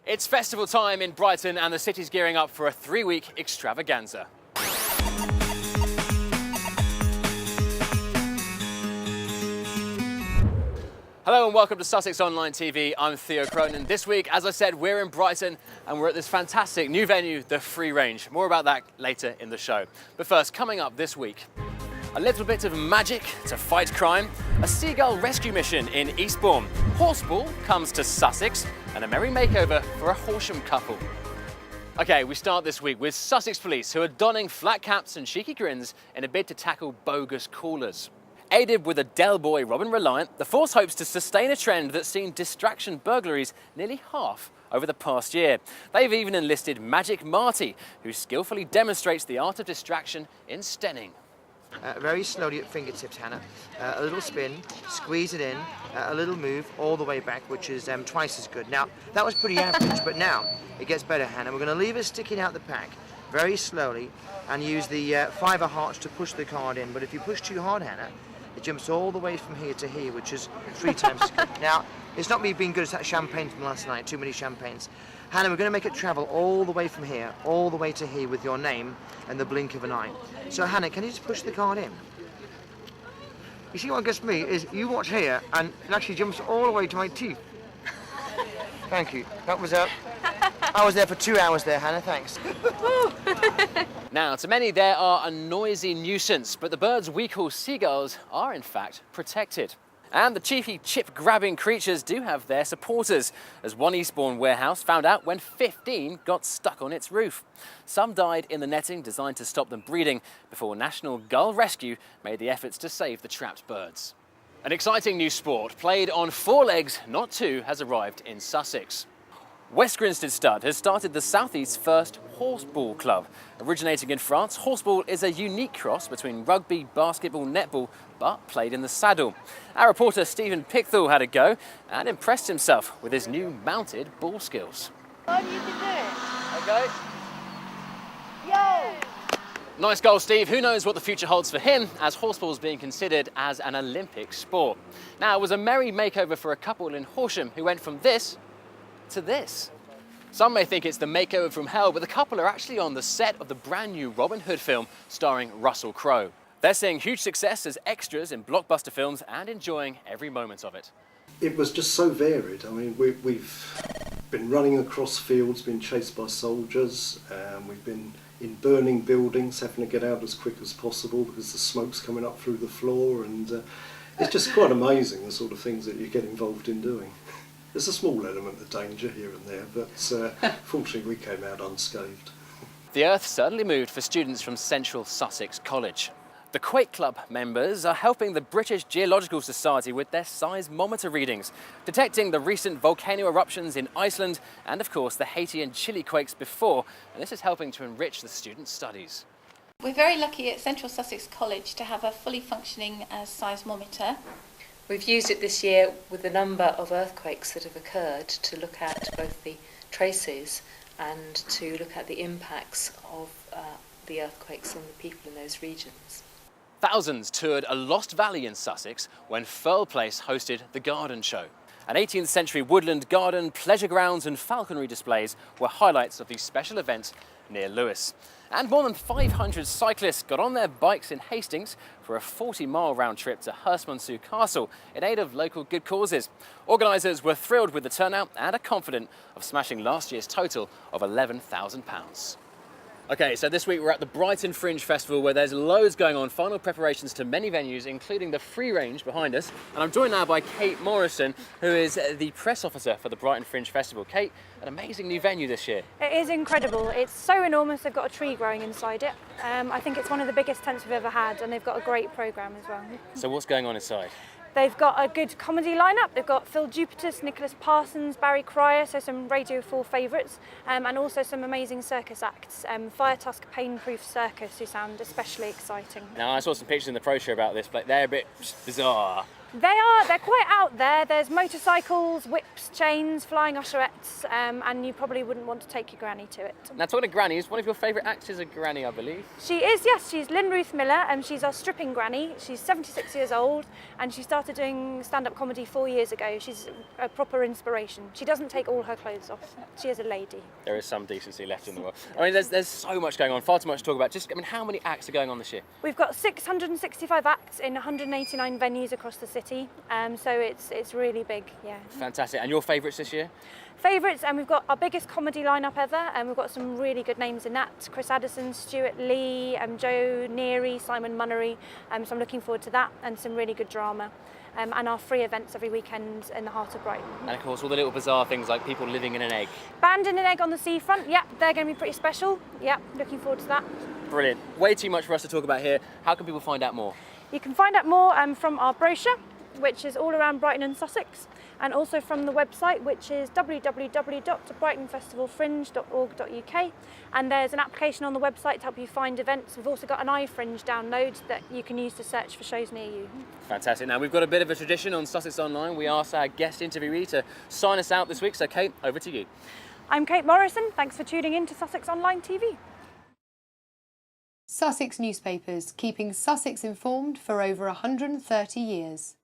It's festival time in Brighton and the city's gearing up for a 3-week extravaganza. Hello and welcome to Sussex Online TV. I'm Theo Cronin. This week, as I said, we're in Brighton and we're at this fantastic new venue, the Free Range. More about that later in the show. But first, coming up this week, a little bit of magic to fight crime, a seagull rescue mission in Eastbourne, horseball comes to Sussex, and a merry makeover for a Horsham couple. Okay, we start this week with Sussex police, who are donning flat caps and cheeky grins in a bid to tackle bogus callers. Aided with a Del Boy Robin Reliant, the force hopes to sustain a trend that's seen distraction burglaries nearly half over the past year. They've even enlisted Magic Marty, who skillfully demonstrates the art of distraction in stenning. Very slowly at fingertips, Hannah. A little spin, squeeze it in, a little move all the way back, which is twice as good. Now, that was pretty average, but now it gets better, Hannah. We're going to leave it sticking out the pack very slowly and use the fiver hearts to push the card in. But if you push too hard, Hannah, it jumps all the way from here to here, which is 3 times as good. Now, it's not me being good, it's that champagne from last night, too many champagnes. Hannah, we're going to make it travel all the way from here, all the way to here with your name and the blink of an eye. So, Hannah, can you just push the card in? You see what gets me is you watch here and it actually jumps all the way to my teeth. Thank you. That was I was there for 2 hours there, Hannah, thanks. Now, to many, they are a noisy nuisance, but the birds we call seagulls are in fact protected. And the cheeky chip-grabbing creatures do have their supporters, as one Eastbourne warehouse found out when 15 got stuck on its roof. Some died in the netting designed to stop them breeding before National Gull Rescue made the efforts to save the trapped birds. An exciting new sport, played on 4 legs, not 2, has arrived in Sussex. West Grinstead Stud has started the Southeast's first horseball club. Originating in France, horseball is a unique cross between rugby, basketball, netball, but played in the saddle. Our reporter Stephen Pickthall had a go and impressed himself with his new mounted ball skills. Oh, you can do it. Okay. Yay! Nice goal, Steve. Who knows what the future holds for him, as horseball is being considered as an Olympic sport. Now, it was a merry makeover for a couple in Horsham who went from this to this. Some may think it's the makeover from hell, but the couple are actually on the set of the brand new Robin Hood film starring Russell Crowe. They're seeing huge success as extras in blockbuster films and enjoying every moment of it. It was just so varied. I mean, we've been running across fields, been chased by soldiers, we've been in burning buildings, having to get out as quick as possible because the smoke's coming up through the floor, and it's just quite amazing the sort of things that you get involved in doing. There's a small element of danger here and there, but fortunately we came out unscathed. The earth certainly moved for students from Central Sussex College. The Quake Club members are helping the British Geological Society with their seismometer readings, detecting the recent volcano eruptions in Iceland and, of course, the Haiti and Chile quakes before, and this is helping to enrich the students' studies. We're very lucky at Central Sussex College to have a fully functioning seismometer. We've used it this year with a number of earthquakes that have occurred to look at both the traces and to look at the impacts of the earthquakes on the people in those regions. Thousands toured a lost valley in Sussex when Firle Place hosted the Garden Show. An 18th century woodland garden, pleasure grounds and falconry displays were highlights of the special event near Lewes. And more than 500 cyclists got on their bikes in Hastings for a 40-mile round trip to Herstmonceux Castle in aid of local good causes. Organisers were thrilled with the turnout and are confident of smashing last year's total of £11,000. Okay, so this week we're at the Brighton Fringe Festival where there's loads going on, final preparations to many venues, including the Free Range behind us. And I'm joined now by Kate Morrison, who is the press officer for the Brighton Fringe Festival. Kate, an amazing new venue this year. It is incredible. It's so enormous, they've got a tree growing inside it. I think it's one of the biggest tents we've ever had, and they've got a great programme as well. So what's going on inside? They've got a good comedy lineup. They've got Phil Jupitus, Nicholas Parsons, Barry Cryer, so some Radio 4 favourites, and also some amazing circus acts. Fire Tusk Pain-Proof Circus, who sound especially exciting. Now, I saw some pictures in the brochure about this, but they're a bit bizarre. They're quite out there, there's motorcycles, whips, chains, flying usherettes, and you probably wouldn't want to take your granny to it. Now, talking of grannies, one of your favourite acts is a granny, I believe. She is, yes, she's Lynn Ruth Miller, and she's our stripping granny. She's 76 years old, and she started doing stand-up comedy 4 years ago. She's a proper inspiration. She doesn't take all her clothes off. She is a lady. There is some decency left in the world. I mean, there's so much going on, far too much to talk about. Just, I mean, how many acts are going on this year? We've got 665 acts in 189 venues across the city, so it's really big, yeah. Fantastic. And your favourites this year? Favourites, and we've got our biggest comedy lineup ever, and we've got some really good names in that. Chris Addison, Stuart Lee, Joe Neary, Simon Munnery, so I'm looking forward to that, and some really good drama. And our free events every weekend in the heart of Brighton. And of course, all the little bizarre things like people living in an egg. Band in an egg on the seafront, yeah, they're going to be pretty special. Yeah, looking forward to that. Brilliant. Way too much for us to talk about here. How can people find out more? You can find out more from our brochure, which is all around Brighton and Sussex, and also from the website, which is www.brightonfestivalfringe.org.uk, and there's an application on the website to help you find events. We've also got an iFringe download that you can use to search for shows near you. Fantastic. Now, we've got a bit of a tradition on Sussex Online. We asked our guest interviewee to sign us out this week, so Kate, over to you. I'm Kate Morrison. Thanks for tuning in to Sussex Online TV. Sussex Newspapers, keeping Sussex informed for over 130 years.